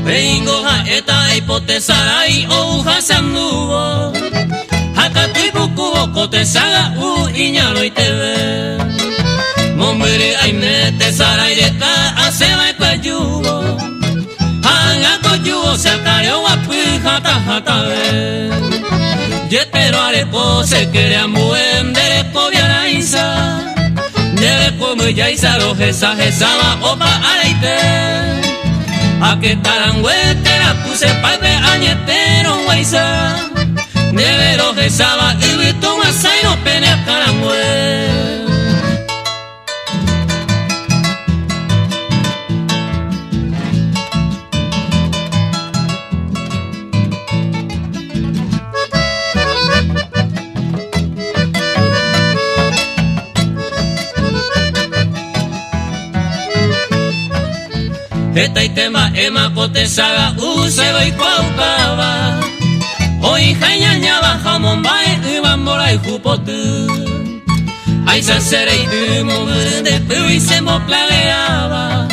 Reingo ha eta hipotesarai ou hasamuo Hakatui buku kote saga u iñaloi teve Momere aime tesarai deta asema ipayuo Hanga koyuo sakareo wapu hata hata Yetero arepo se kere amuen dereko viaraisa Dereko muyaisa rojesa jesaba opa areite Ake taranguetera puse palpe añetero guaisa Nevero jesaba ibito masai no pene tarangue Eta itema ema kotesaga usego ikuaukaba Oi jainañaba jamon bae ibambora ikupotu Aisa sereitu momende peu isemo plageaba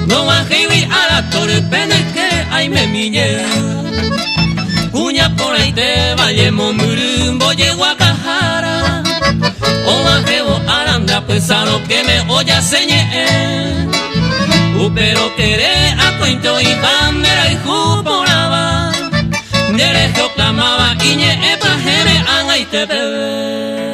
No bajiwi ala toru peneke aime miñe Kuña por ahí te valle momurumbo llegó a cajara O bajebo aranda pesaro que me oya señe Pero quere a cointo y bandera y juporaba Derecho clamaba y ñe epa jere an ay te bebe